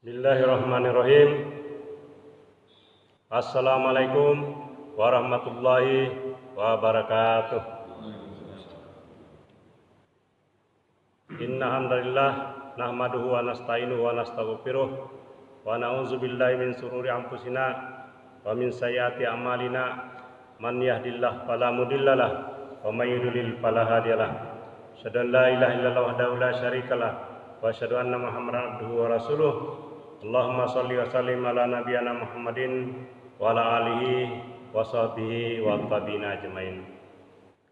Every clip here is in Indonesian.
Bismillahirrahmanirrahim. Assalamualaikum warahmatullahi wabarakatuh. Inna hamdalillah nahmaduhu wa nasta'inuhu wa nastaghfiruh wa na'udzu billahi min sururi anfusina wa min sayyiati a'malina. Man yahdihillahu fala mudhillalah wa may yudlil fala hadiyalah. Asyhadu an la ilaha illallah wahdahu la syarikalah wa asyhadu anna Muhammadan abduhu wa rasuluh. Allahumma sholli wa sallim ala nabiyyina Muhammadin wa ala alihi wa sahbihi wa tabi'ina ajmain.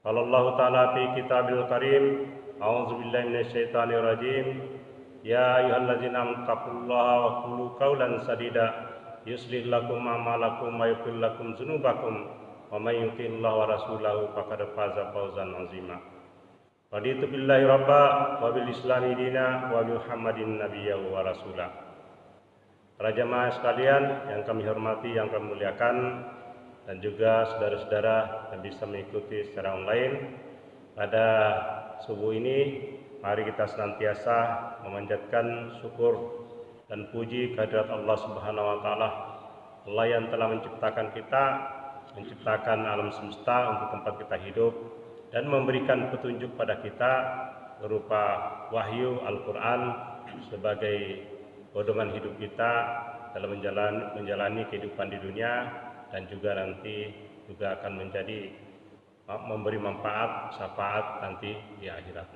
Qala Allah ta'ala fi kitabil karim, a'udzu billahi minasyaitonir rajim. Ya ayyuhalladzina amanu taqullaha wa qulu qawlan sadida yuslih lakum a'malakum wa yaghfir lakum dzunubakum wa may yuti'illaha wa rasulahu faqad faza fawzan 'azima. Raditu billahi rabba wa bil islami dina wa bi Muhammadin nabiyya wa rasulah. Para jamaah sekalian yang kami hormati, yang kami muliakan, dan juga saudara-saudara yang bisa mengikuti secara online pada subuh ini, mari kita senantiasa memanjatkan syukur dan puji kehadirat Allah Subhanahu wa taala. Allah yang telah menciptakan kita, menciptakan alam semesta untuk tempat kita hidup dan memberikan petunjuk pada kita berupa wahyu Al-Qur'an sebagai pedoman hidup kita dalam menjalani kehidupan di dunia, dan juga nanti juga akan menjadi memberi manfaat, syafaat nanti di akhirat.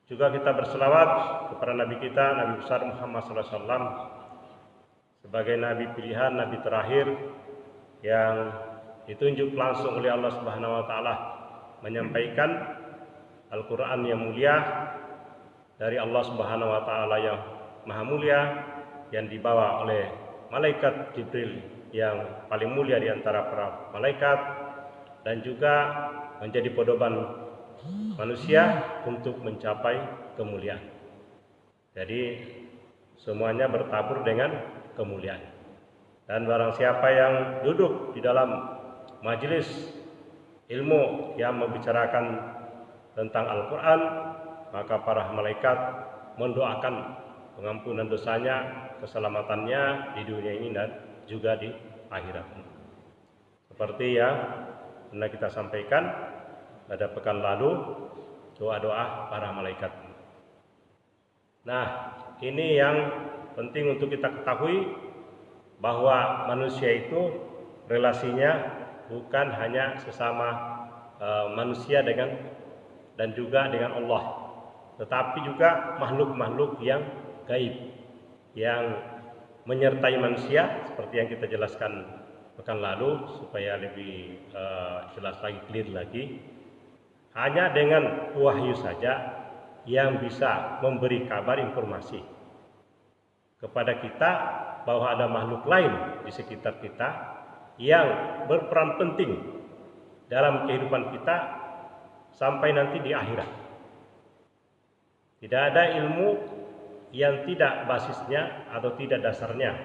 Juga kita berselawat kepada Nabi kita, Nabi besar Muhammad SAW, sebagai Nabi pilihan, Nabi terakhir yang ditunjuk langsung oleh Allah Subhanahu wa taala menyampaikan Al-Qur'an yang mulia dari Allah Subhanahu wa taala yang maha mulia, yang dibawa oleh malaikat Jibril yang paling mulia di antara para malaikat, dan juga menjadi pedoman manusia untuk mencapai kemuliaan. Jadi semuanya bertabur dengan kemuliaan. Dan barang siapa yang duduk di dalam majelis ilmu yang membicarakan tentang Al-Qur'an, maka para malaikat mendoakan pengampunan dosanya, keselamatannya di dunia ini dan juga di akhirat. Seperti yang pernah kita sampaikan pada pekan lalu, doa-doa para malaikat. Nah, ini yang penting untuk kita ketahui, bahwa manusia itu relasinya bukan hanya sesama manusia dan juga dengan Allah, tetapi juga makhluk-makhluk yang gaib yang menyertai manusia, seperti yang kita jelaskan pekan lalu supaya lebih jelas lagi, clear lagi. Hanya dengan wahyu saja yang bisa memberi kabar, informasi kepada kita bahwa ada makhluk lain di sekitar kita yang berperan penting dalam kehidupan kita sampai nanti di akhirat. Tidak ada ilmu yang tidak basisnya atau tidak dasarnya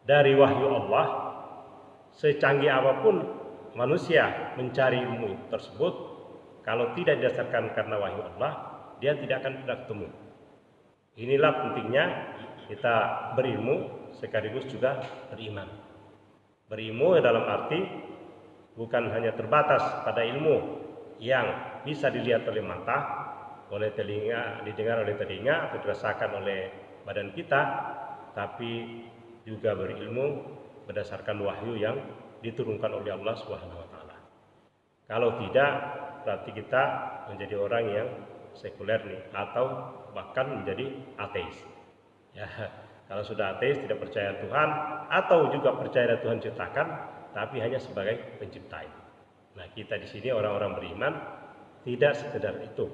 dari wahyu Allah. Secanggih apapun manusia mencari ilmu tersebut, kalau tidak didasarkan karena wahyu Allah, dia tidak akan pernah ketemu. Inilah pentingnya kita berilmu sekaligus juga beriman. Berilmu dalam arti bukan hanya terbatas pada ilmu yang bisa dilihat oleh mata, oleh telinga, didengar oleh telinga, atau dirasakan oleh badan kita, tapi juga berilmu berdasarkan wahyu yang diturunkan oleh Allah Subhanahu wa taala. Kalau tidak, berarti kita menjadi orang yang sekuler nih, atau bahkan menjadi ateis. Ya, kalau sudah ateis, tidak percaya Tuhan, atau juga percaya Tuhan ciptakan, tapi hanya sebagai pencipta. Nah, kita di sini orang-orang beriman tidak sekedar itu.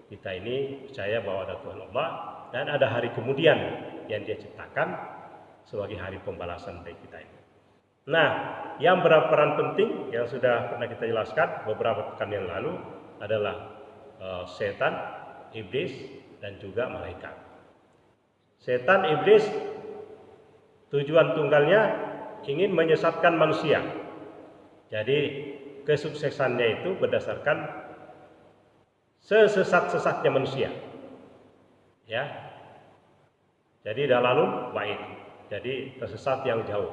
Kita ini percaya bahwa ada Tuhan Allah dan ada hari kemudian yang Dia ciptakan sebagai hari pembalasan bagi kita ini. Nah, yang berperan penting yang sudah pernah kita jelaskan beberapa pekan yang lalu adalah setan, iblis, dan juga malaikat. Setan, iblis, tujuan tunggalnya ingin menyesatkan manusia. Jadi kesuksesannya itu berdasarkan sesesat-sesatnya manusia. Ya, Jadi dalalun baik. Jadi tersesat yang jauh.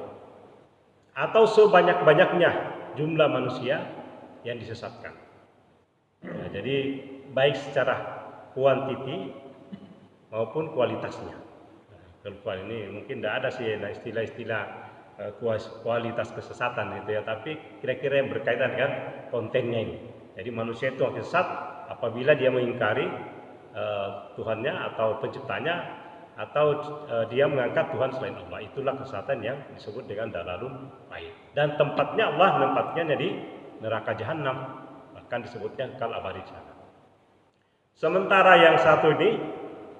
Atau sebanyak-banyaknya jumlah manusia yang disesatkan. Ya, jadi baik secara kuantiti maupun kualitasnya. Nah, ini mungkin tidak ada sih istilah-istilah kualitas kesesatan itu ya, tapi kira-kira yang berkaitan dengan kontennya ini. Jadi manusia itu akan sesat apabila dia mengingkari Tuhannya atau penciptanya, atau dia mengangkat Tuhan selain Allah. Itulah kesesatan yang disebut dengan dalalun baik. Dan tempatnya Allah menempatkannya di neraka jahanam, bahkan disebutnya kal abadi sana. Sementara yang satu ini,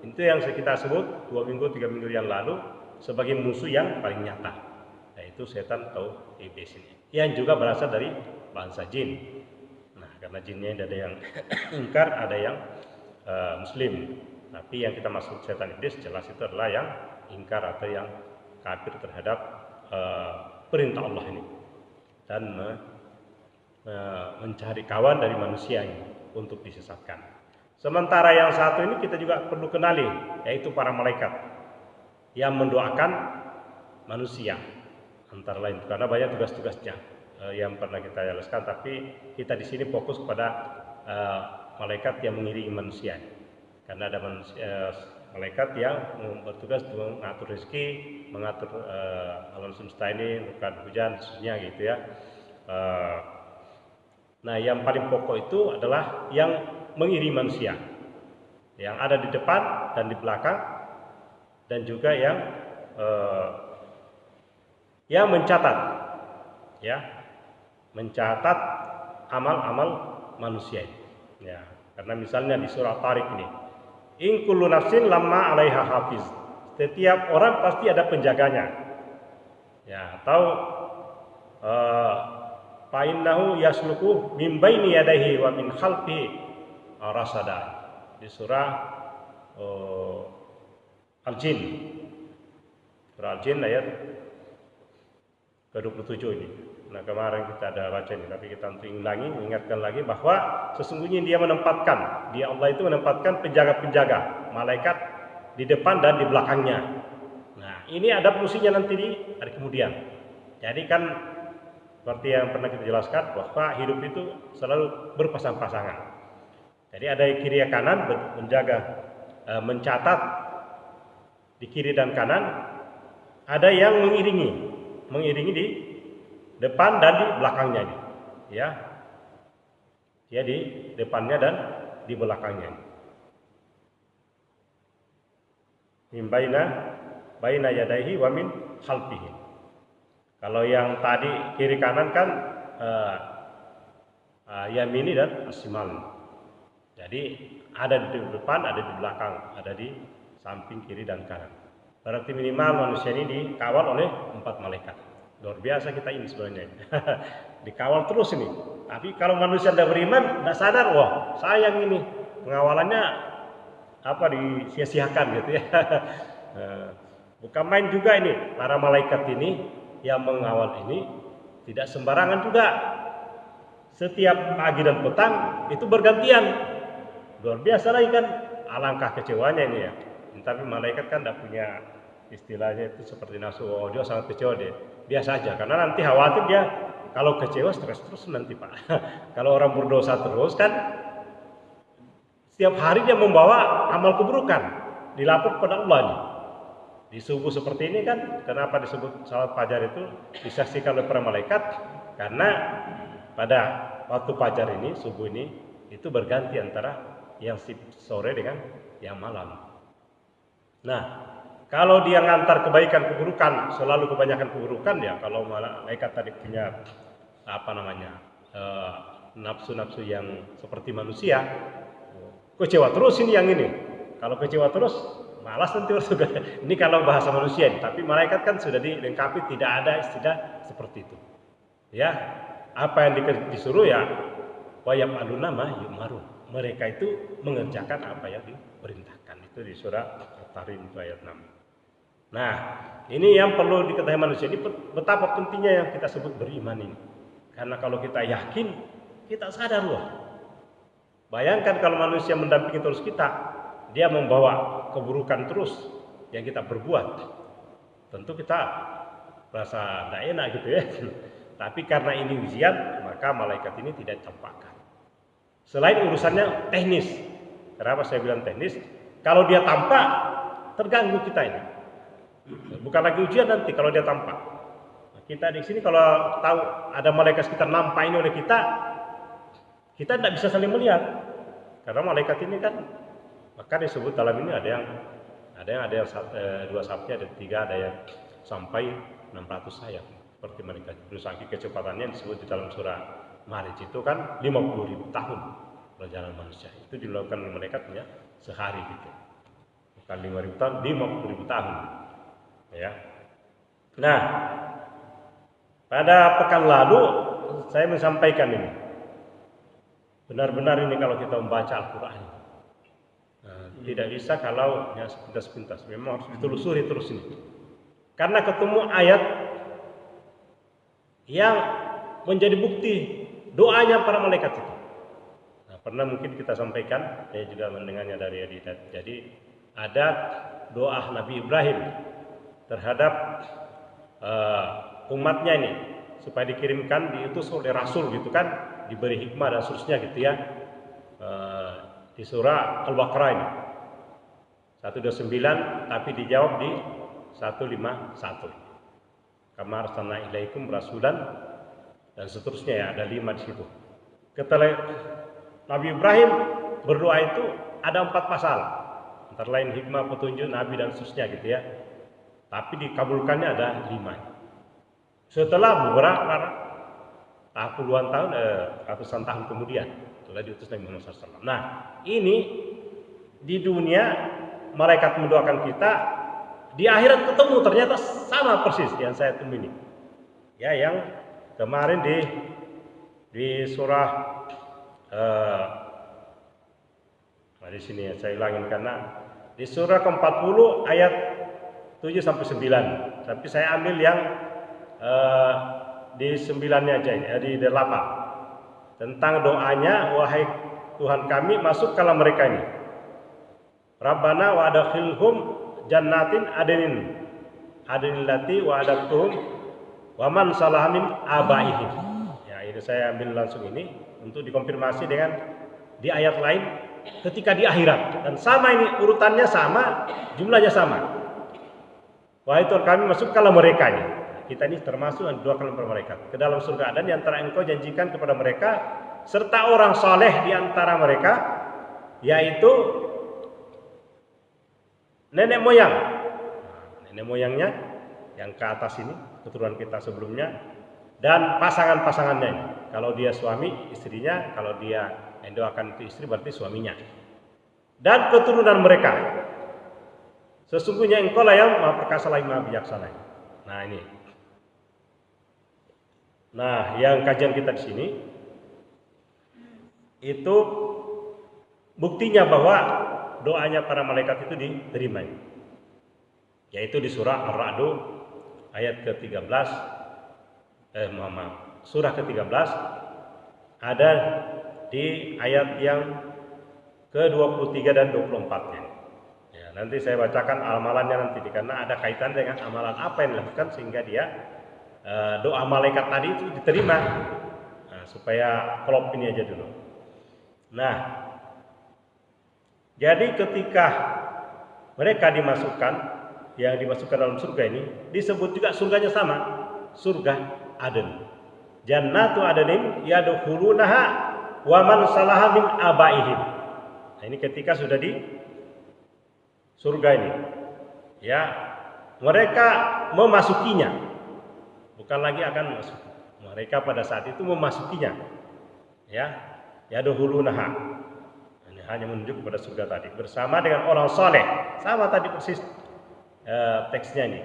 itu yang kita sebut 2 minggu 3 minggu yang lalu sebagai musuh yang paling nyata, yaitu setan atau iblis ini, yang juga berasal dari bangsa jin. Nah, karena jinnya ada yang ingkar, ada yang muslim. Tapi yang kita maksud setan iblis jelas itu adalah yang ingkar atau yang kafir terhadap perintah Allah ini, dan mencari kawan dari manusia ini untuk disesatkan. Sementara yang satu ini kita juga perlu kenali, yaitu para malaikat yang mendoakan manusia antara lain, karena banyak tugas-tugasnya yang pernah kita jelaskan. Tapi kita di sini fokus pada malaikat yang mengiringi manusia, karena ada malaikat yang bertugas mengatur rezeki, mengatur alam semesta ini, bukan hujan, khususnya gitu ya. Nah, yang paling pokok itu adalah yang mengiringi manusia, yang ada di depan dan di belakang, dan juga yang mencatat, ya, mencatat amal-amal manusia ini. Ya, karena misalnya di surah Tariq ini, in kullu nafsin lamma 'alaiha hafiz. Setiap orang pasti ada penjaganya. Ya, atau fa innahu yasluku min baini yadayhi wa min khalfihi rasada. Di surah Al-Jin. Surah Al-Jin ayat ke-27 ini. Nah, kemarin kita ada baca ini, tapi kita ingatkan lagi bahwa sesungguhnya dia Allah itu menempatkan penjaga-penjaga malaikat di depan dan di belakangnya. Nah, ini ada fungsinya nanti di hari kemudian. Jadi kan seperti yang pernah kita jelaskan bahwa hidup itu selalu berpasang-pasangan. Jadi ada di kiri dan kanan menjaga, mencatat di kiri dan kanan. Ada yang mengiringi di depan dan di belakangnya, ya. Dia di depannya dan di belakangnya. Min baina yadayhi wa min khalfihi. Kalau yang tadi kiri kanan kan yamini dan asimal. Jadi ada di depan, ada di belakang, ada di samping kiri dan kanan. Berarti minimal manusia ini dikawal oleh 4 malaikat. Luar biasa kita ini sebenarnya. Dikawal terus ini. Tapi kalau manusia tidak beriman, tidak sadar, wah sayang ini pengawalannya disia-siakan gitu ya. Bukan main juga ini, para malaikat ini yang mengawal ini tidak sembarangan juga. Setiap pagi dan petang itu bergantian. Luar biasa lagi kan, alangkah kecewanya ini ya. Tapi malaikat kan tidak punya istilahnya itu seperti nafsu. Oh, dia sangat kecewa deh. Biasa aja, karena nanti khawatir dia kalau kecewa stres terus nanti Pak. Kalau orang berdosa terus kan setiap hari dia membawa amal keburukan dilapor pada Allah nih. Di subuh seperti ini kan, kenapa disebut salat fajar itu disaksikan oleh para malaikat? Karena pada waktu fajar ini, subuh ini, itu berganti antara yang sore dengan yang malam. Nah, kalau dia ngantar kebaikan keburukan, selalu kebanyakan keburukan ya. Kalau malaikat tadi punya nafsu-nafsu yang seperti manusia, kecewa terus ini yang ini. Kalau kecewa terus, malas nanti juga. Ini kalau bahasa manusia, tapi malaikat kan sudah dilengkapi, tidak ada istilah seperti itu. Ya, apa yang disuruh ya, wa yaf'aluna ma yu'marun. Mereka itu mengerjakan apa yang diperintahkan. Itu di surah At-Tahrim ayat 6. Nah, ini yang perlu diketahui manusia ini, betapa pentingnya yang kita sebut beriman ini. Karena kalau kita yakin, kita sadar loh. Bayangkan kalau manusia mendampingi terus kita, dia membawa keburukan terus, yang kita berbuat, tentu kita rasa tidak enak gitu ya. Tapi karena ini ujian, maka malaikat ini tidak ditampakkan. Selain urusannya teknis, kenapa saya bilang teknis? Kalau dia tampak, terganggu kita ini. Bukan lagi ujian nanti kalau dia tampak. Kita di sini kalau tahu ada malaikat sekitar nampak ini oleh kita tidak bisa saling melihat. Karena malaikat ini kan, maka disebut dalam ini ada yang 2 sayapnya, ada 3, ada yang sampai 600 sayap. Seperti malaikat Jibril, saking kecepatannya disebut di dalam surah Ma'arij itu kan 50.000 tahun perjalanan manusia. Itu dilakukan oleh malaikatnya sehari gitu. Bukan 5.000 tahun, 50.000 tahun. Ya. Nah, pada pekan lalu saya menyampaikan ini. Benar-benar ini kalau kita membaca Al-Quran, tidak bisa kalau ya sepintas-sepintas. Memang harus ditelusuri terus ini. Karena ketemu ayat yang menjadi bukti doanya para malaikat itu. Nah, pernah mungkin kita sampaikan, saya juga mendengarnya dari Adidat. Jadi ada doa Nabi Ibrahim terhadap umatnya ini supaya dikirimkan, diutus oleh Rasul gitu kan, diberi hikmah dan seterusnya gitu ya. Di surah Al-Baqarah ini 129, tapi dijawab di 151. Kama arsalna ilaikum rasulan, dan seterusnya ya, ada 5 di situ. Ketika Nabi Ibrahim berdoa itu ada 4 pasal, antara lain hikmah, petunjuk, nabi dan seterusnya gitu ya. Tapi dikabulkannya ada 5. Setelah beberapa puluhan tahun, ratusan tahun kemudian telah diutus Nabi Muhammad SAW. Nah, ini di dunia malaikat mendoakan kita, di akhirat ketemu ternyata sama persis yang saya temui ini. Ya, yang kemarin di surah di sini ya, saya ulangin karena di surah ke-40 ayat 7 sampai 9. Tapi saya ambil yang di 9-nya aja ini, di 8. Tentang doanya, wahai Tuhan kami, masukkanlah mereka ini. Rabbana wa adkhilhum jannatin adnin lati wa adatuhum wa man salaha min abaihim. Ya, ini saya ambil langsung ini untuk dikonfirmasi dengan di ayat lain ketika di akhirat, dan sama ini urutannya sama, jumlahnya sama. Wahai Tuhan kami, masukkanlah mereka ini. Kita ini termasuk yang doakan kepada mereka ke dalam surga, dan di antara engkau janjikan kepada mereka serta orang saleh di antara mereka, yaitu nenek moyang. Nenek moyangnya yang ke atas ini, keturunan kita sebelumnya, dan pasangan-pasangannya ini. Kalau dia suami, istrinya. Kalau dia yang doakan itu istri, berarti suaminya. Dan keturunan mereka. Sesungguhnya engkau lah yang maha perkasa lagi maha bijaksana. Nah ini. Nah, yang kajian kita di sini itu buktinya bahwa doanya para malaikat itu diterima. Yaitu di surah Ar-Ra'd ayat ke-13, surah ke-13, ada di ayat yang ke-23 dan 24-nya. Ya, nanti saya bacakan amalannya nanti, karena ada kaitan dengan amalan apa yang dilakukan sehingga dia doa malaikat tadi itu diterima. Nah, supaya klop ini aja dulu. Nah, jadi ketika mereka dimasukkan, yang dimasukkan dalam surga ini disebut juga surganya sama, surga Aden. Jannatu Adenin yadkhulunaha wa man salaha min abaihim. Nah, ini ketika sudah di surga ini, ya, mereka memasukinya. Bukan lagi akan masuk. Mereka pada saat itu memasukinya. Ya, yadkhulunaha. Ini hanya menunjuk kepada surga tadi bersama dengan orang saleh. Sama tadi persis teksnya ini.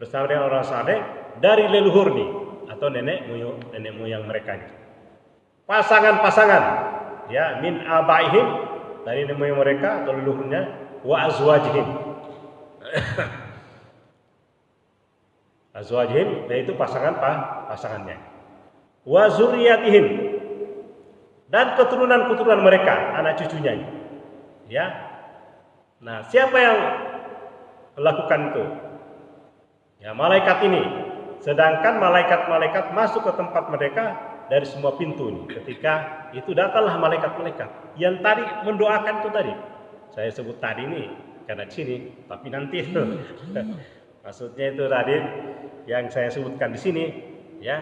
Bersama dengan orang saleh dari leluhur nih, atau nenek moyang mereka ini. Pasangan-pasangan, ya, min abaihim, dari nenek moyang mereka atau leluhurnya, wa azwajihim. Azwajihim, yaitu pasangannya. Wa zurriyatihim, dan keturunan-keturunan mereka, anak cucunya. Ya. Nah, siapa yang melakukan itu. Ya, malaikat ini. Sedangkan malaikat-malaikat masuk ke tempat mereka dari semua pintu ini. Ketika itu datanglah malaikat-malaikat yang tadi mendoakan itu tadi. Saya sebut tadi ini karena di sini, tapi nanti itu. Maksudnya itu tadi yang saya sebutkan di sini, ya,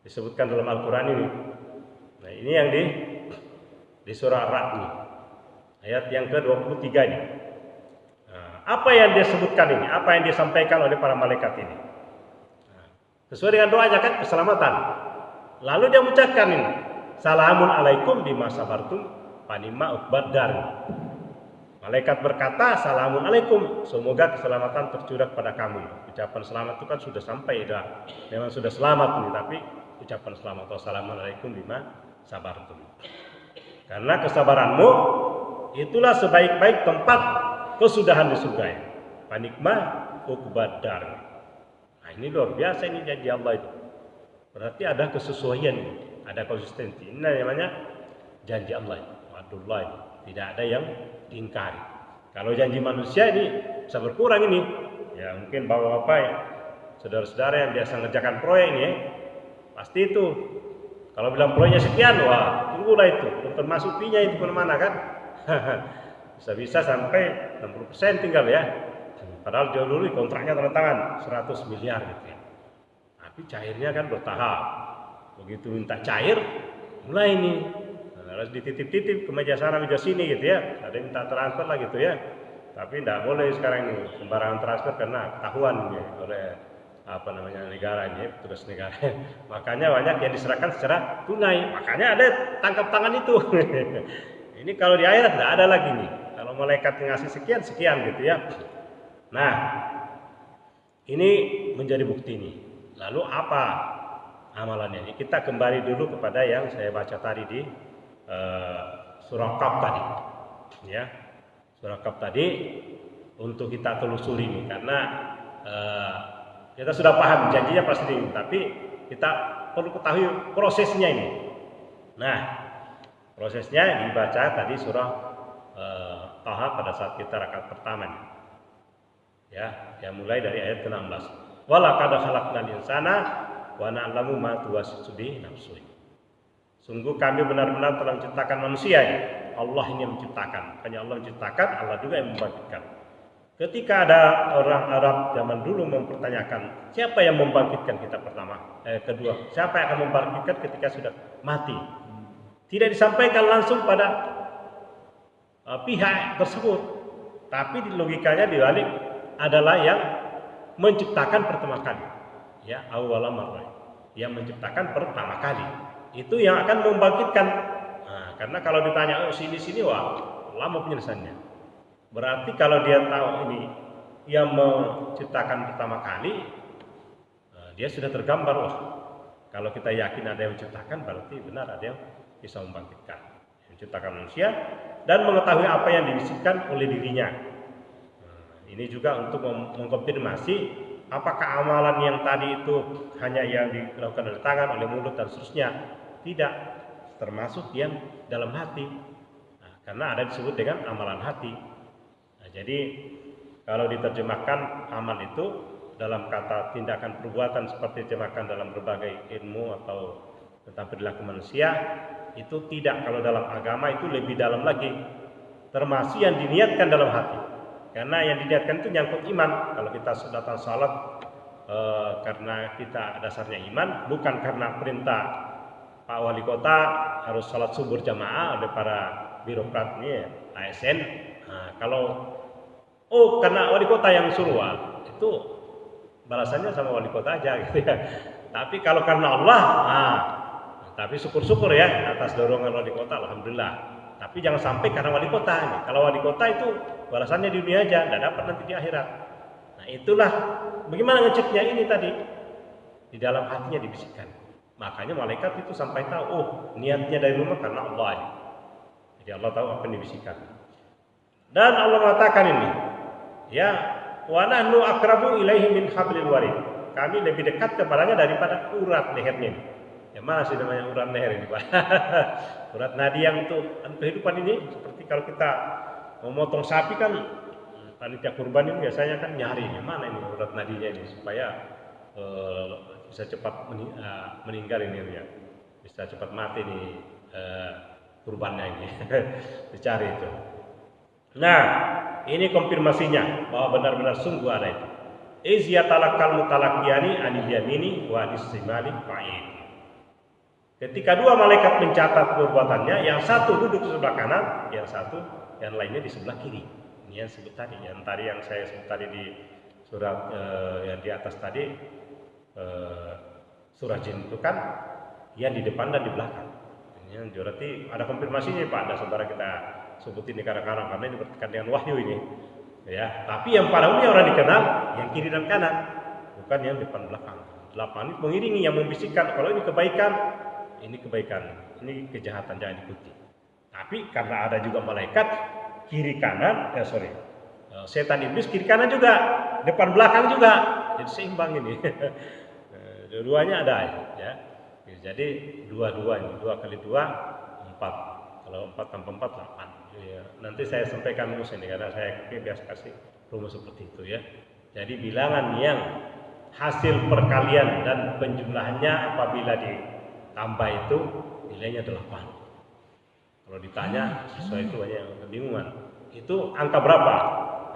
disebutkan dalam Al-Quran ini. Nah, ini yang di surah Ar-Ra'd ini, ayat yang ke-23 ini. Apa yang dia sebutkan ini? Apa yang disampaikan oleh para malaikat ini? Sesuai dengan doanya kan keselamatan. Lalu dia mengucapkan ini, Salamun alaikum bima sabartum fanima uqbad dar. Malaikat berkata, Salamun alaikum, semoga keselamatan tercurah pada kamu. Ucapan selamat itu kan sudah sampai, memang sudah selamat ini, tapi ucapan selamat, Wassalamualaikum bima sabartum. Karena kesabaranmu itulah sebaik-baik tempat kesudahan di surga. Panikma uqbad dar. Nah, ini luar biasa ini janji Allah itu. Berarti ada kesesuaian, ada konsistensi. Ini namanya janji Allah. Wadullah, tidak ada yang diingkari. Kalau janji manusia ini bisa berkurang ini. Ya mungkin bapak-bapak ya, saudara-saudara yang biasa ngerjakan proyek ini ya, pasti itu. Kalau bilang proyeknya sekian, wah tunggulah itu. Termasuk fee-nya itu kemana kan? Bisa-bisa sampai 60% tinggal ya. Padahal jauh dulu kontraknya tanda tangan 100 miliar gitu ya. Tapi cairnya kan bertahap. Begitu minta cair, mulai ini harus dititip-titip ke meja sana meja sini gitu ya. Ada yang minta transfer lah gitu ya. Tapi tidak boleh sekarang ini sembarangan transfer karena ketahuan ya, oleh negara ini, petugas negara. Makanya banyak yang diserahkan secara tunai. Makanya ada tangkap tangan itu. Ini kalau di akhirat tidak ada lagi nih. Kalau malaikat ngasih sekian gitu ya. Nah, ini menjadi bukti nih. Lalu apa amalannya ini? Kita kembali dulu kepada yang saya baca tadi di surah Qaf tadi. Ya, surah Qaf tadi untuk kita telusuri nih, karena kita sudah paham janjinya pasti, tapi kita perlu ketahui prosesnya ini. Nah, prosesnya dibaca tadi surah Taha pada saat kita rakaat pertama nih. Ya, mulai dari ayat ke-16. Walaqad khalaqnal insana wa na'lamu ma tuwaswisu bihi nafsuhu. Sungguh kami benar-benar telah menciptakan manusia ini. Allah ini yang menciptakan. Hanya Allah menciptakan, Allah juga yang membangkitkan. Ketika ada orang Arab zaman dulu mempertanyakan, siapa yang membangkitkan kita kedua, siapa yang akan membangkitkan ketika sudah mati? Tidak disampaikan langsung pada pihak tersebut, tapi logikanya dibalik adalah yang menciptakan pertama kali. Ya, awwala marrah. Yang menciptakan pertama kali. Itu yang akan membangkitkan. Nah, karena kalau ditanya sini wah lama penjelasannya. Berarti kalau dia tahu ini yang menciptakan pertama kali, dia sudah tergambar, wah kalau kita yakin ada yang menciptakan, berarti benar ada yang bisa membangkitkan, menciptakan manusia dan mengetahui apa yang dibisikkan oleh dirinya. Ini juga untuk mengkonfirmasi apakah amalan yang tadi itu hanya yang dilakukan oleh tangan, oleh mulut dan seterusnya. Tidak, termasuk yang dalam hati. Nah, karena ada disebut dengan amalan hati. Nah, jadi kalau diterjemahkan amal itu dalam kata tindakan perbuatan seperti diterjemahkan dalam berbagai ilmu atau tentang perilaku manusia, itu tidak. Kalau dalam agama itu lebih dalam lagi, termasuk yang diniatkan dalam hati. Karena yang diniatkan itu nyangkut iman. Kalau kita datang salat karena kita dasarnya iman, bukan karena perintah Pak Wali Kota harus salat subuh jamaah oleh para birokrat ini ya, ASN. Nah, kalau karena Wali Kota yang suruh, itu balasannya sama Wali Kota aja gitu ya. Tapi kalau karena Allah, tapi syukur-syukur ya atas dorongan Wali Kota, alhamdulillah. Tapi jangan sampai karena Wali Kota ini. Kalau Wali Kota itu balasannya di dunia aja, tidak dapat nanti di akhirat. Nah, itulah bagaimana ngeceknya ini tadi. Di dalam hatinya dibisikkan. Makanya malaikat itu sampai tahu, niatnya dari rumah karena Allah ini. Jadi Allah tahu apa yang dibisikkan. Dan Allah mengatakan ini, ya, wa nahnu aqrabu ilaihi min hablil warid. Kami lebih dekat kepadanya daripada urat lehernya. Yang mana sih namanya urat leher ini, Pak? Urat nadi yang untuk kehidupan ini, seperti kalau kita memotong sapi kan panitia kurban ini biasanya kan nyari mana ini urat nadinya ini supaya bisa cepat meninggal ini ya, bisa cepat mati nih kurbannya ini dicari itu. Nah, ini konfirmasinya bahwa benar-benar sungguh ada itu. Izyatalakal mutalakiyani anil yamini wa anis-shimali qa'id. Ketika dua malaikat mencatat perbuatannya, yang satu duduk di sebelah kanan, yang lainnya di sebelah kiri. Ini yang sebut tadi, yang saya sebut tadi di surat yang di atas tadi, surah Jin itu kan yang di depan dan di belakang. Ini berarti ada konfirmasinya Pak, ada saudara kita sebutin di kadang-kadang karena ini berkaitan dengan wahyu ini. Ya, tapi yang pada umumnya orang dikenal yang kiri dan kanan, bukan yang depan belakang. Delapan ini mengiringi yang membisikkan kalau ini kebaikan, ini kejahatan jangan ikuti. Tapi karena ada juga malaikat kiri kanan, setan iblis kiri kanan juga, depan belakang juga, jadi seimbang ini. Dua-duanya ada ya. Jadi dua-dua ini, 2 kali 2 4. Kalau 4 tambah 4 8. Ya, nanti saya sampaikan rumus ini karena saya biasa kasih rumus seperti itu ya. Jadi bilangan yang hasil perkalian dan penjumlahannya apabila ditambah itu nilainya 8. Kalau ditanya sesuai itu banyak yang kebingungan. Itu angka berapa?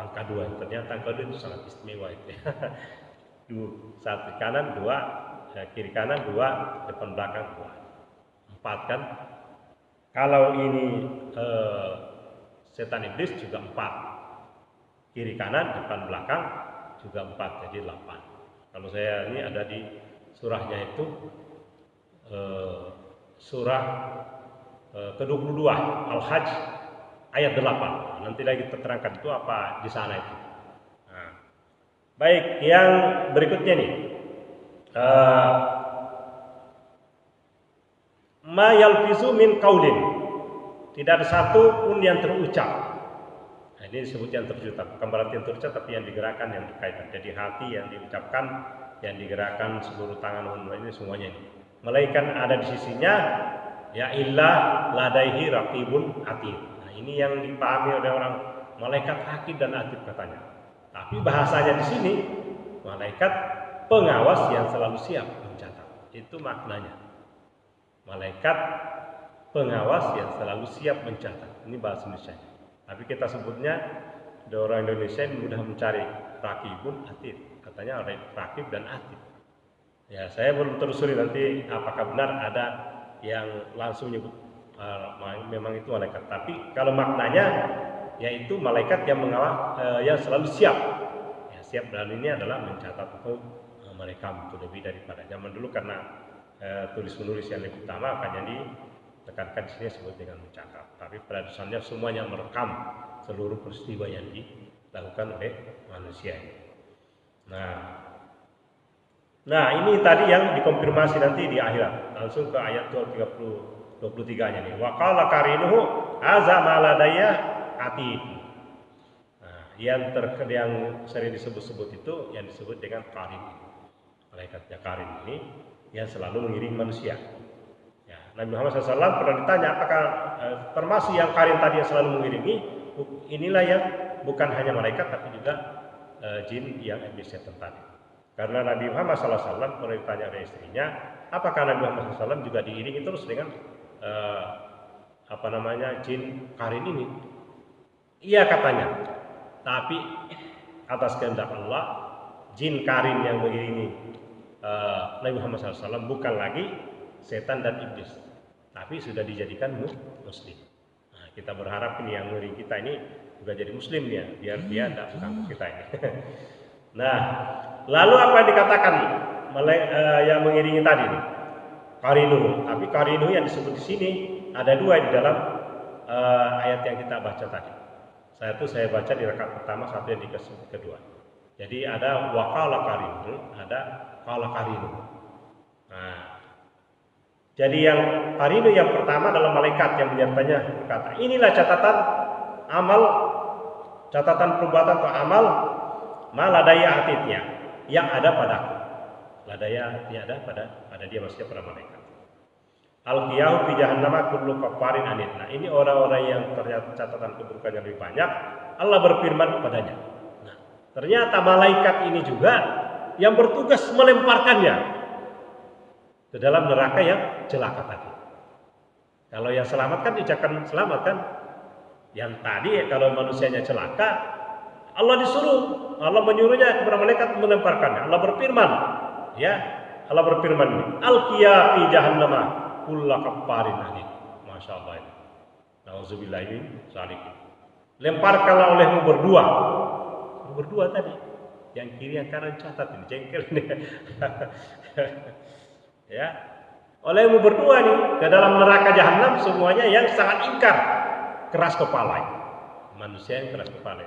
Angka 2. Ternyata angka 2 itu sangat istimewa itu ya. 1 kanan 2, kiri kanan 2, depan belakang 2. 4 kan? Kalau ini setan iblis juga 4, kiri kanan depan belakang juga 4, jadi 8. Kalau saya ini ada di surahnya itu surah ke-22 Al-Hajj ayat 8. Nanti lagi terterangkan itu apa di sana itu. Nah, baik, yang berikutnya nih ma yalfizu min qaulin, tidak ada satu pun yang terucap. Nah, ini disebut yang terucap, bukan berarti yang terucap tapi yang digerakkan, yang berkaitan. Jadi hati yang diucapkan, yang digerakkan, seluruh tangan ini semuanya ini. Melainkan ada di sisinya ya illa ladaihi raqibun atid. Nah, ini yang dipahami oleh orang malaikat raqib dan atid katanya. Tapi bahasanya di sini malaikat pengawas yang selalu siap mencatat. Itu maknanya. Malaikat pengawas yang selalu siap mencatat. Ini bahasa Indonesia. Tapi kita sebutnya di orang Indonesia yang mudah mencari raqibun atid. Katanya raqib dan atid. Ya, saya belum telusuri nanti apakah benar ada yang langsung nyebut memang itu malaikat. Tapi kalau maknanya yaitu malaikat yang mengawal yang selalu siap. Ya, siap dalam ini adalah mencatat hukum mereka itu lebih daripada zaman dulu karena tulis menulis yang lebih utama akan ditekankan di sini disebut dengan mencatat. Tapi pada dasarnya semuanya merekam seluruh peristiwa yang dilakukan oleh manusia ini. Nah ini tadi yang dikonfirmasi nanti di akhirat. Langsung ke ayat 23-nya nih. Wa qala qarinuhu aza maladaya atid. Nah, yang sering disebut-sebut itu yang disebut dengan qarin. Malaikatnya qarin ini yang selalu mengiringi manusia. Ya, Nabi Muhammad SAW pernah ditanya apakah termasuk yang qarin tadi yang selalu mengiringi. Inilah yang bukan hanya malaikat tapi juga jin yang iblis setan tadi. Karena Nabi Muhammad SAW pernah ditanya oleh istrinya, apakah Nabi Muhammad SAW juga diiringi terus dengan jin qarin ini? Iya katanya. Tapi atas kehendak Allah, jin qarin yang mengiringi Nabi Muhammad SAW bukan lagi setan dan iblis, tapi sudah dijadikan muslim. Nah, kita berharap ini yang mengiringi kita ini juga jadi muslim ya, biar dia tidak mengganggu kita ini. Nah, lalu apa yang dikatakan yang mengiringi tadi nih? Qarinuhu. Tapi qarinuhu yang disebut di sini ada 2 di dalam ayat yang kita baca tadi. Saya baca di rakaat pertama, satu yang di kedua. Jadi ada waqala qarinuhu, ada qala qarinuhu. Nah, jadi yang qarinu yang pertama adalah malaikat yang menyertanya berkata, inilah catatan amal, catatan perbuatan atau amal maladaya atidnya yang ada padaku. Ladaya artinya ada pada dia, maksudnya pada malaikat. Al-qiyahu fi jahannama kullu kafarin anid. Nah, ini orang-orang yang ternyata catatan keburukannya lebih banyak, Allah berfirman kepadanya. Ternyata malaikat ini juga yang bertugas melemparkannya ke dalam neraka yang celaka tadi. Kalau yang selamat kan diucapkan selamat kan. Yang tadi kalau manusianya celaka, Allah menyuruhnya kepada malaikat melemparkannya. Allah berfirman, ya, Allah berfirman ini, Al-qiya fi jahannama kulla kaffarin anid. Masya Allah ini. Nauzubillah min dzalik. Lemparkanlah olehmu berdua tadi. Yang kiri yang kanan catat ini, jengkel ini. Ya. Olehmu berdua nih ke dalam neraka jahanam semuanya yang sangat ingkar, keras kepala. Manusia yang keras kepala.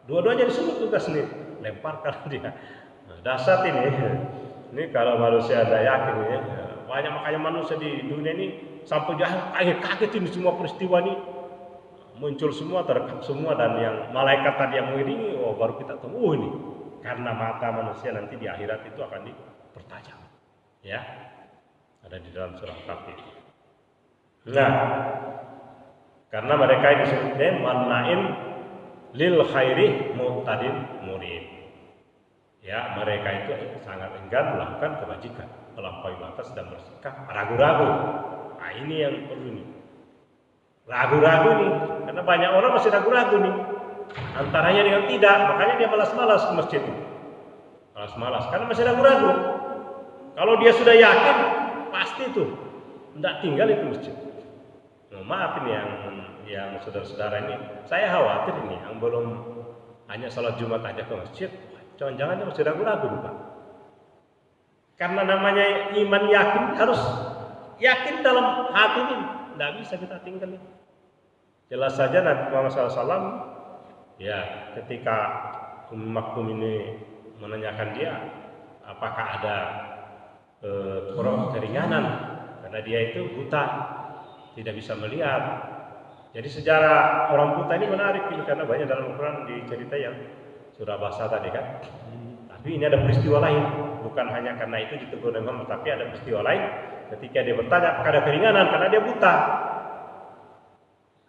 Dua-duanya disuruh tugas nih, lemparkan dia. Nah, dasar ini. Ini kalau manusia ada yakin ya. Banyak makanya manusia di dunia ini sampai kaget ini semua peristiwa ini muncul semua, terekam semua, dan yang malaikat tadi yang mengiringi, oh baru kita tahu ini karena mata manusia nanti di akhirat itu akan dipertajam. Ya. Ada di dalam surah Kafir. Nah, karena mereka ini disebutnya manna'in lil khairi mu'tadin murid. Ya, mereka itu sangat enggan melakukan kebajikan, melampaui batas dan bersikap ragu-ragu. Nah, ini yang perlu nih. Ragu-ragu nih, karena banyak orang masih ragu-ragu nih. Antaranya dengan tidak, makanya dia malas-malas ke masjid. Malas-malas karena masih ragu-ragu. Kalau dia sudah yakin, pasti tuh tidak tinggal itu masjid. Nah, maaf ini yang saudara-saudara ini, saya khawatir ini yang belum hanya sholat Jumat aja ke masjid, jangan-jangan dia masih ragu-ragu Pak. Karena namanya iman yakin, harus yakin dalam hati ini, tidak bisa kita tinggalin. Jelas saja Nabi Muhammad SAW, ya ketika Maktum ini menanyakan dia, apakah ada keringanan karena dia itu buta, tidak bisa melihat. Jadi sejarah orang buta ini menarik ini karena banyak dalam Al-Quran dicerita yang surah bahasa tadi kan. Tapi ini ada peristiwa lain, bukan hanya karena itu ditegur Muhammad, tapi ada peristiwa lain ketika dia bertanya apakah ada keringanan karena dia buta.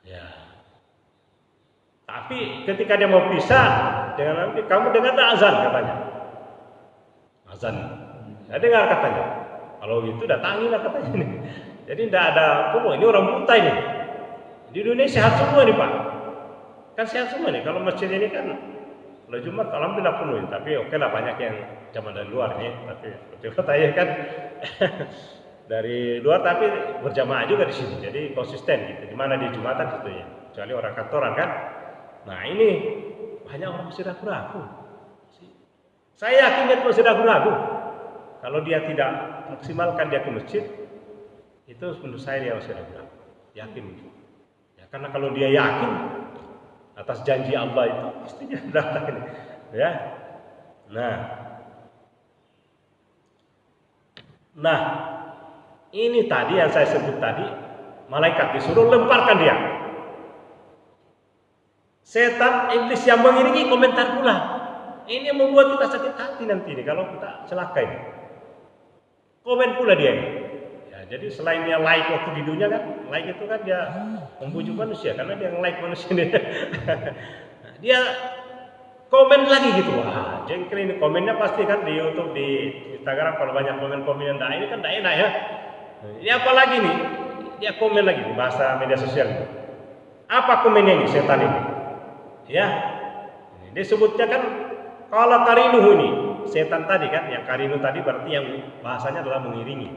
Ya. Tapi ketika dia mau pisah dengan Nabi, kamu dengar tak azan katanya. Azan. Saya dengar katanya. Kalau itu datangilah katanya ini. Jadi tidak ada ini orang buta ini. Di dunia sehat semua nih Pak. Kan sehat semua nih. Kalau masjid ini kan kalau Jumat alhamdulillah penuh. Tapi oke lah banyak yang zaman dari luar nih. Tapi seperti katanya kan dari luar tapi berjamaah juga di sini. Jadi konsisten gitu. Di mana di Jumatan gitu ya. Kecuali orang kantoran kan. Nah ini banyak orang masih ragu-ragu. Saya yakin dia masih ragu-ragu. Kalau dia tidak maksimalkan dia ke masjid, itu menurut saya dia masih ragu-ragu. Yakin. Ya, karena kalau dia yakin atas janji Allah itu pasti dia datang. Ya. Nah, ini tadi yang saya sebut tadi, malaikat disuruh lemparkan dia. Setan iblis yang mengiringi komentar pula. Ini yang membuat kita sakit hati nanti nih kalau kita celaka ini. Komen pula dia. Ya, jadi selain dia like waktu di dunia kan, like itu kan dia membujuk manusia karena dia nge-like manusia ini. Dia komen lagi gitu. Wah, jengkel ini komennya pasti kan di YouTube, di Instagram kalau banyak komen-komen yang ini kan tidak enak ya. Ini apa lagi nih? Dia komen lagi di bahasa media sosial. Apa komennya ini setan ini? Ya. Ini disebutnya kan kalau karinuhu ini. Setan tadi kan, yang karinu tadi berarti yang bahasanya adalah mengiringi.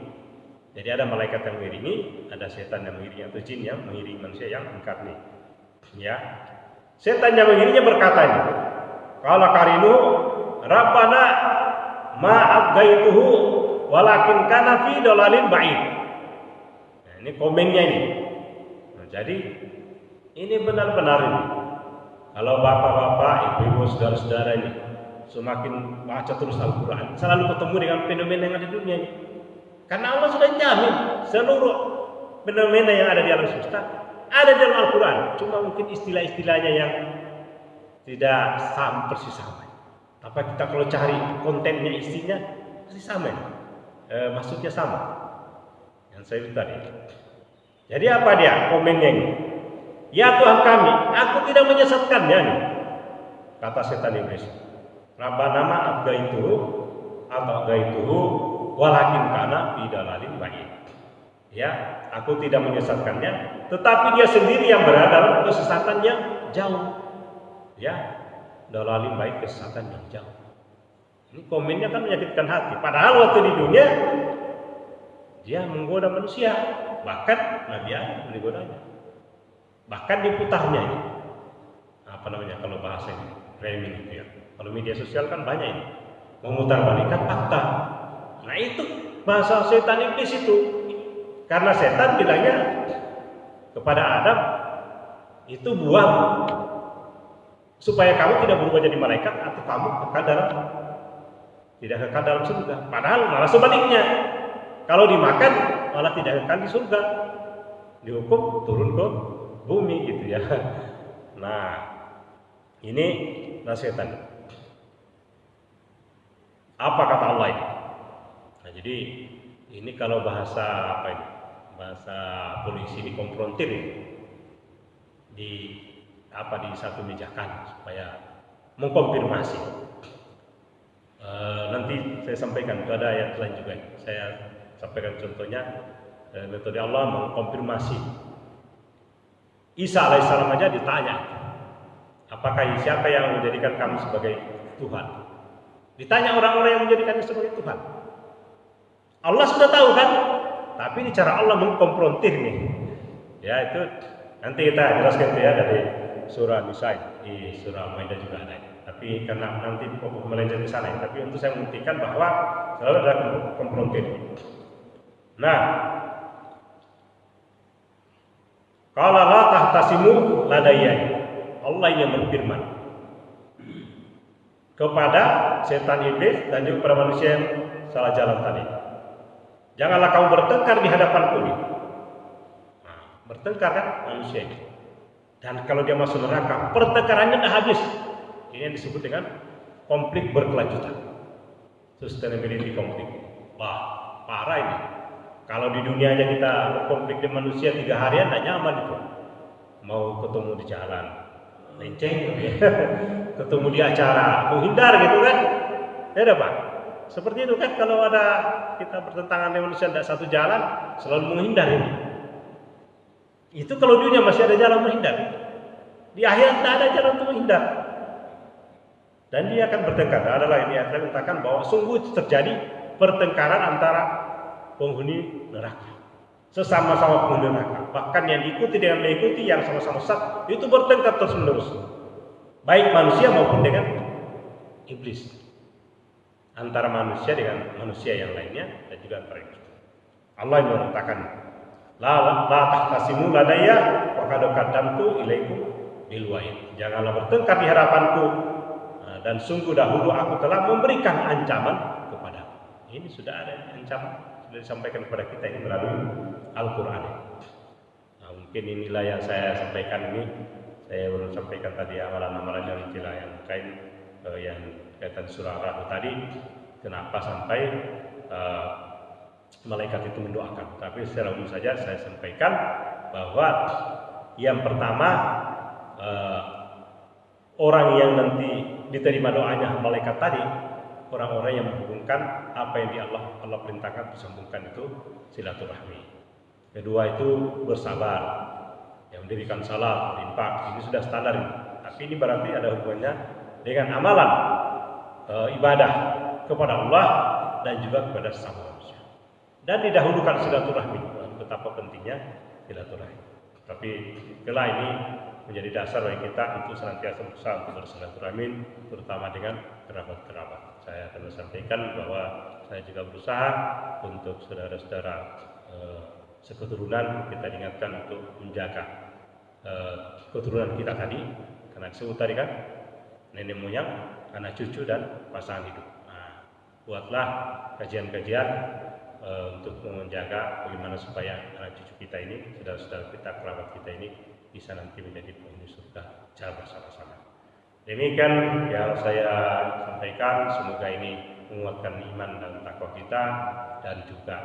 Jadi ada malaikat yang mengiringi, ada setan yang mengiringi atau jin yang mengiringi manusia yang ingkar nih. Ya, setan yang mengiringinya berkata ini, kalau karinu, Rabbana ma'abgaituhu, walakin kana fi dolalin ba'id. Nah, ini komennya ini. Nah, jadi ini benar-benar ini. Kalau bapak-bapak, ibu-ibu, saudara-saudara ini semakin baca terus Al-Quran, selalu ketemu dengan fenomena yang ada di dunia ini. Karena Allah sudah jamin seluruh fenomena yang ada di alam semesta ada di dalam Al-Quran. Cuma mungkin istilah-istilahnya yang tidak persis sama. Tapi kita kalau cari kontennya, isinya pasti sama. Maksudnya sama. Yang saya bilang tadi. Jadi apa dia komennya ini? Ya Tuhan kami, aku tidak menyesatkannya nih. Kata setan iblis. Rabbana ma abgaituhu atau abgaituhu walakin kana fi dalalin ba'id. Ya, aku tidak menyesatkannya, tetapi dia sendiri yang berada dalam kesesatan yang jauh. Ya, dalalin ba'id, kesesatan yang jauh. Ini komennya kan menyakitkan hati. Padahal waktu di dunia dia menggoda manusia, bahkan Nabi Adam menggodanya, bahkan diputarnya ini. Apa namanya kalau bahasanya framing itu ya. Kalau media sosial kan banyak ini memutarbalikkan fakta. Nah itu bahasa setan iblis itu. Karena setan bilangnya kepada Adam itu buang supaya kamu tidak berubah jadi malaikat atau kamu tidak kekal dalam surga. Padahal malah sebaliknya. Kalau dimakan malah tidak kekal di surga. Dihukum turun ke bumi gitu ya. Nah, ini nasihatnya. Apa kata Allah ini? Nah, jadi ini kalau bahasa apa ini? Bahasa polisi dikonfrontir di satu mejakan supaya mengkonfirmasi. Nanti saya sampaikan pada ayat lain juga. Saya sampaikan contohnya metode Allah mengkonfirmasi. Isa alaihissalam aja ditanya, apakah siapa yang menjadikan kamu sebagai Tuhan? Ditanya orang-orang yang menjadikannya sebagai Tuhan. Allah sudah tahu kan? Tapi ini cara Allah mengkonfrontir nih. Ya itu nanti kita jelaskan itu ya dari surah Nisa, di surah Maidah juga ada. Tapi karena nanti melenceng ke sana. Tapi untuk saya membuktikan bahwa selalu ada konfrontir. Nah, qala la tahtasimu ladayya. Allah yang berfirman kepada setan iblis dan juga kepada manusia yang salah jalan tadi. Janganlah kamu bertengkar di hadapanku nih. Nah, bertengkar kan manusia ini. Dan kalau dia masuk neraka, pertengkarannya dah habis. Ini yang disebut dengan konflik berkelanjutan. Sustainability konflik. Wah, parah ini. Kalau di dunia aja kita konflik dengan manusia 3 harian tidak nyaman itu. Mau ketemu di jalan, lenceng gitu ya. Ketemu di acara, menghindar gitu kan. Ya udah Pak. Seperti itu kan kalau ada kita bertentangan dengan manusia tidak satu jalan, selalu menghindar ini. Itu kalau dunia masih ada jalan menghindar. Di akhirat tidak ada jalan untuk menghindar. Dan dia akan bertengkar. Adalah ini akan mengatakan bahwa sungguh terjadi pertengkaran antara penghuni neraka. Sesama-sama penghuni neraka. Bahkan yang diikuti dengan mengikuti yang sama-sama sesat itu bertengkar terus-menerus. Baik manusia maupun dengan iblis. Antara manusia dengan manusia yang lainnya dan juga antara itu. Allah yang mengatakan, la tahtasimu ladayya wa qad qaddamtu ilaikum bil wa'id. Janganlah bertengkar di hadapanku dan sungguh dahulu aku telah memberikan ancaman kepadamu. Ini sudah ada ancaman, sudah disampaikan kepada kita ini melalui Al-Qur'an. Nah, mungkin inilah yang saya sampaikan ini. Saya belum sampaikan tadi amalan-amalan yang istilah yang kaitan surah Ar-Ra'd tadi. Kenapa sampai malaikat itu mendoakan? Tapi secara umum saja saya sampaikan bahwa yang pertama orang yang nanti diterima doanya malaikat tadi, orang-orang yang menghubungkan apa yang Allah perintahkan disambungkan itu silaturahmi. Kedua itu bersabar, yang mendirikan salat, infak, ini sudah standar. Tapi ini berarti ada hubungannya dengan amalan ibadah kepada Allah dan juga kepada sesama manusia. Dan didahulukan silaturahmi. Betapa pentingnya silaturahmi. Tapi kelak ini menjadi dasar bagi kita untuk senantiasa berusaha untuk bersilaturahmi, terutama dengan kerabat-kerabat. Saya akan sampaikan bahwa saya juga berusaha untuk saudara-saudara seketurunan kita ingatkan untuk menjaga keturunan kita tadi, karena disebut tadi kan nenek moyang, anak cucu dan pasangan hidup. Nah, buatlah kajian-kajian untuk menjaga bagaimana supaya anak cucu kita ini, saudara-saudara kita, kerabat kita ini bisa nanti menjadi penghuni surga secara bersama-sama. Demikian yang saya sampaikan, semoga ini menguatkan iman dan takwa kita dan juga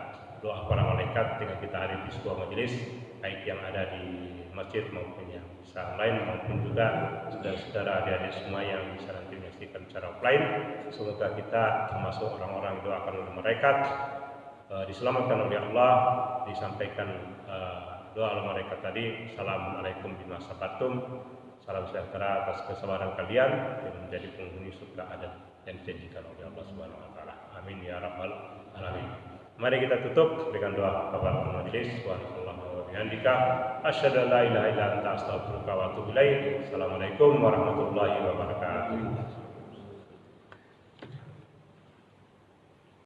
doa para malaikat dengan kita hadir di sebuah majelis baik yang ada di masjid maupun yang bisa online, maupun juga saudara-saudara adik-adik semua yang bisa nanti menyaksikan secara offline. Semoga kita termasuk orang-orang yang doakan oleh malaikat, diselamatkan oleh Allah, disampaikan doa oleh malaikat tadi. Assalamualaikum bima sabatum. Salam sejahtera atas kesabaran kalian yang menjadi penghuni surga Adan yang dijanjikan oleh Allah Subhanahu wa taala. Amin ya rabbal alamin. Mari kita tutup dengan doa kafaratul majelis. Subhanallah wa bihamdika asyhadu an la ilaha illa anta astaghfiruka wa atubu ilaik. Assalamualaikum warahmatullahi wabarakatuh.